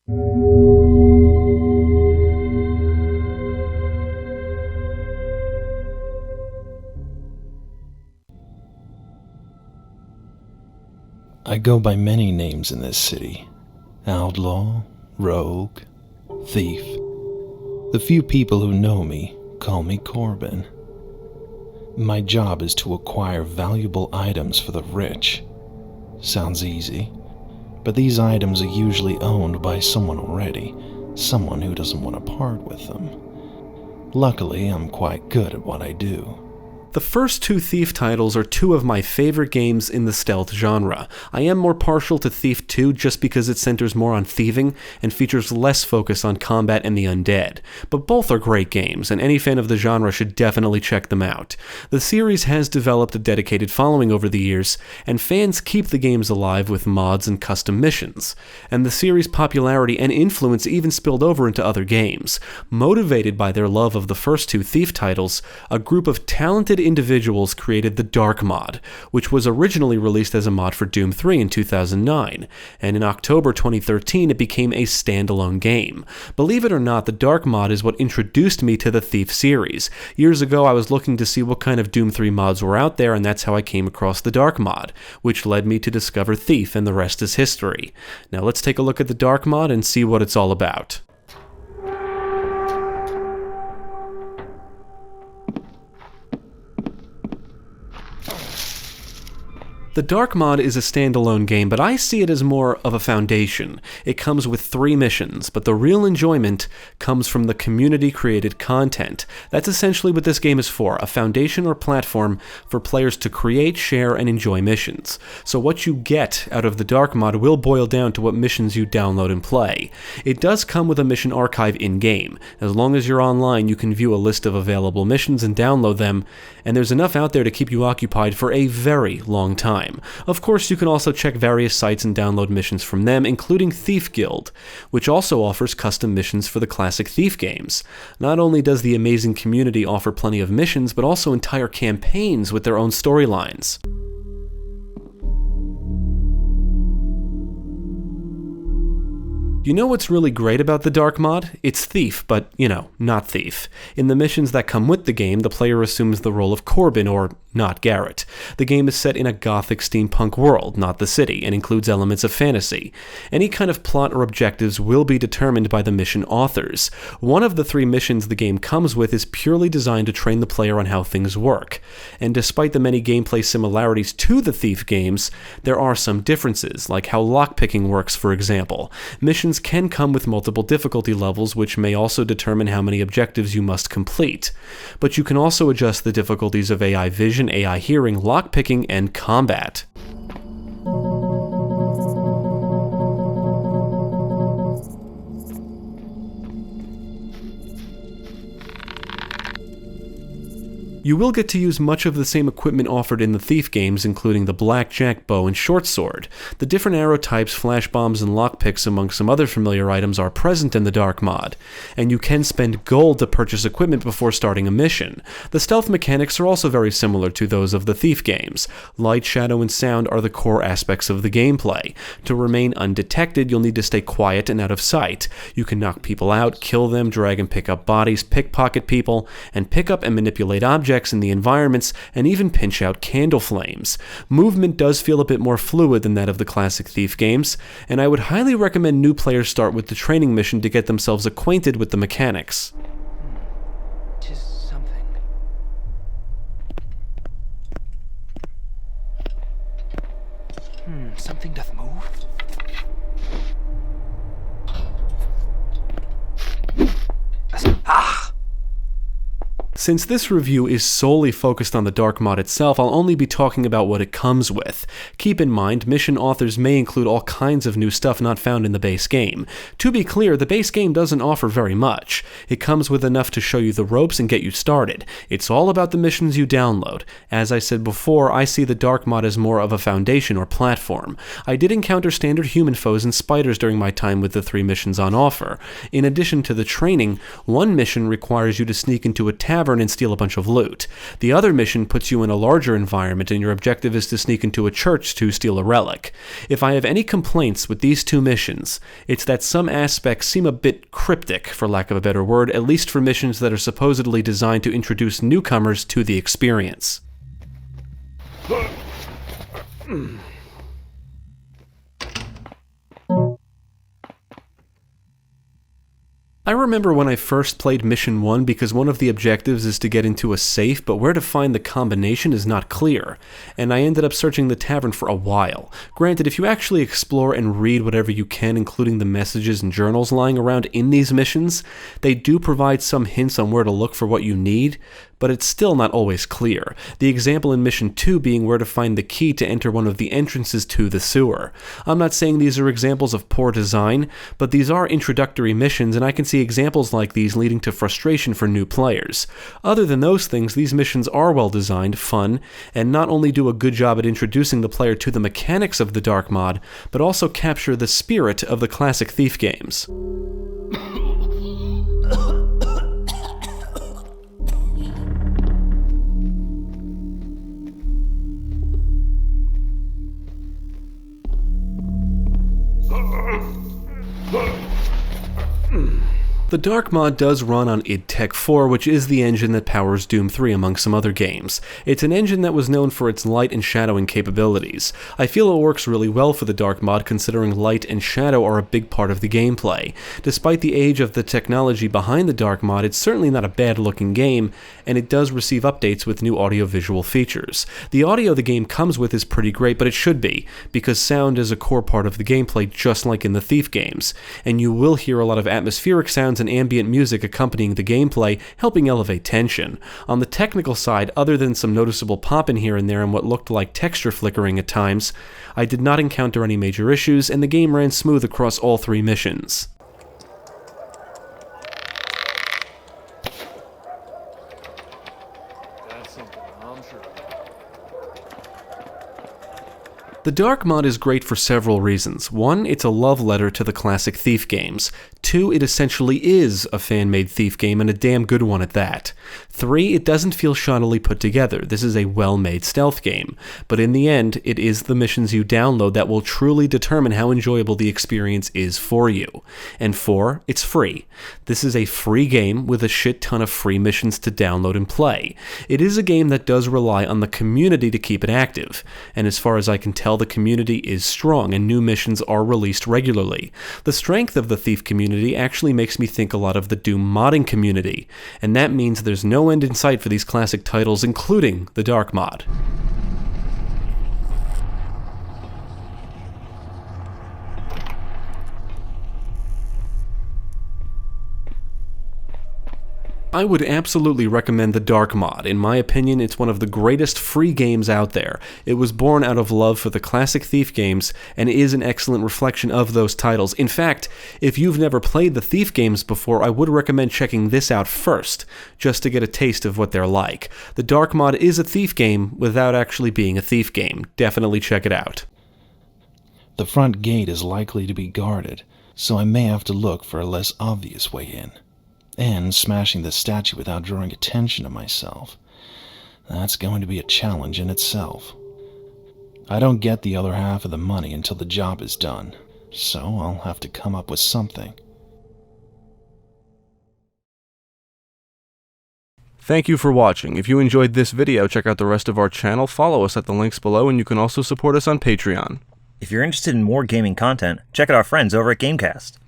I go by many names in this city. Outlaw, rogue, thief. The few people who know me call me Corbin. My job is to acquire valuable items for the rich. Sounds easy, but these items are usually owned by someone already, someone who doesn't want to part with them. Luckily, I'm quite good at what I do. The first two Thief titles are two of my favorite games in the stealth genre. I am more partial to Thief 2 just because it centers more on thieving and features less focus on combat and the undead. But both are great games, and any fan of the genre should definitely check them out. The series has developed a dedicated following over the years, and fans keep the games alive with mods and custom missions. And the series' popularity and influence even spilled over into other games. Motivated by their love of the first two Thief titles, a group of talented individuals created the Dark mod, which was originally released as a mod for Doom 3 in 2009, and in October 2013 it became a standalone game. Believe it or not, the Dark mod is what introduced me to the Thief series. Years ago I was looking to see what kind of Doom 3 mods were out there, and that's how I came across the Dark mod, which led me to discover Thief, and the rest is history. Now let's take a look at the Dark mod and see what it's all about. The Dark mod is a standalone game, but I see it as more of a foundation. It comes with 3 missions, but the real enjoyment comes from the community-created content. That's essentially what this game is for, a foundation or platform for players to create, share, and enjoy missions. So what you get out of the Dark mod will boil down to what missions you download and play. It does come with a mission archive in-game. As long as you're online, you can view a list of available missions and download them, and there's enough out there to keep you occupied for a very long time. Of course, you can also check various sites and download missions from them, including Thief Guild, which also offers custom missions for the classic Thief games. Not only does the amazing community offer plenty of missions, but also entire campaigns with their own storylines. You know what's really great about the Dark mod? It's Thief, but, not Thief. In the missions that come with the game, the player assumes the role of Corbin, or not Garrett. The game is set in a gothic steampunk world, not the city, and includes elements of fantasy. Any kind of plot or objectives will be determined by the mission authors. One of the 3 missions the game comes with is purely designed to train the player on how things work. And despite the many gameplay similarities to the Thief games, there are some differences, like how lockpicking works, for example. Missions can come with multiple difficulty levels, which may also determine how many objectives you must complete. But you can also adjust the difficulties of AI vision, AI hearing, lockpicking, and combat. You will get to use much of the same equipment offered in the Thief games, including the blackjack, bow, and short sword. The different arrow types, flash bombs, and lockpicks, among some other familiar items, are present in the Dark mod, and you can spend gold to purchase equipment before starting a mission. The stealth mechanics are also very similar to those of the Thief games. Light, shadow, and sound are the core aspects of the gameplay. To remain undetected, you'll need to stay quiet and out of sight. You can knock people out, kill them, drag and pick up bodies, pickpocket people, and pick up and manipulate objects in the environments, and even pinch out candle flames. Movement does feel a bit more fluid than that of the classic Thief games, and I would highly recommend new players start with the training mission to get themselves acquainted with the mechanics. 'Tis something. Something doth move. Ah! Since this review is solely focused on the Dark mod itself, I'll only be talking about what it comes with. Keep in mind, mission authors may include all kinds of new stuff not found in the base game. To be clear, the base game doesn't offer very much. It comes with enough to show you the ropes and get you started. It's all about the missions you download. As I said before, I see the Dark mod as more of a foundation or platform. I did encounter standard human foes and spiders during my time with the 3 missions on offer. In addition to the training, one mission requires you to sneak into a tavern tavern and steal a bunch of loot. The other mission puts you in a larger environment, and your objective is to sneak into a church to steal a relic. If I have any complaints with these two missions, it's that some aspects seem a bit cryptic, for lack of a better word, at least for missions that are supposedly designed to introduce newcomers to the experience. I remember when I first played Mission 1 because one of the objectives is to get into a safe, but where to find the combination is not clear, and I ended up searching the tavern for a while. Granted, if you actually explore and read whatever you can, including the messages and journals lying around in these missions, they do provide some hints on where to look for what you need, but it's still not always clear. The example in Mission 2 being where to find the key to enter one of the entrances to the sewer. I'm not saying these are examples of poor design, but these are introductory missions, and I can see examples like these leading to frustration for new players. Other than those things, these missions are well designed, fun, and not only do a good job at introducing the player to the mechanics of the Dark Mod, but also capture the spirit of the classic Thief games. The Dark Mod does run on id Tech 4, which is the engine that powers Doom 3 among some other games. It's an engine that was known for its light and shadowing capabilities. I feel it works really well for the Dark Mod considering light and shadow are a big part of the gameplay. Despite the age of the technology behind the Dark Mod, it's certainly not a bad looking game, and it does receive updates with new audio-visual features. The audio the game comes with is pretty great, but it should be, because sound is a core part of the gameplay just like in the Thief games, and you will hear a lot of atmospheric sounds and ambient music accompanying the gameplay, helping elevate tension. On the technical side, other than some noticeable popping here and there and what looked like texture flickering at times, I did not encounter any major issues, and the game ran smooth across all three missions. The Dark Mod is great for several reasons. One, it's a love letter to the classic Thief games. Two, it essentially is a fan-made Thief game, and a damn good one at that. Three, it doesn't feel shoddily put together. This is a well-made stealth game. But in the end, it is the missions you download that will truly determine how enjoyable the experience is for you. And four, it's free. This is a free game with a shit ton of free missions to download and play. It is a game that does rely on the community to keep it active. And as far as I can tell, the community is strong and new missions are released regularly. The strength of the Thief community actually makes me think a lot of the Doom modding community, and that means there's no end in sight for these classic titles, including the Dark Mod. I would absolutely recommend the Dark Mod. In my opinion, it's one of the greatest free games out there. It was born out of love for the classic Thief games and is an excellent reflection of those titles. In fact, if you've never played the Thief games before, I would recommend checking this out first, just to get a taste of what they're like. The Dark Mod is a Thief game without actually being a Thief game. Definitely check it out. The front gate is likely to be guarded, so I may have to look for a less obvious way in. And smashing the statue without drawing attention to myself. That's going to be a challenge in itself. I don't get the other half of the money until the job is done, so I'll have to come up with something. Thank you for watching. If you enjoyed this video, check out the rest of our channel, follow us at the links below, and you can also support us on Patreon. If you're interested in more gaming content, check out our friends over at Gamecast.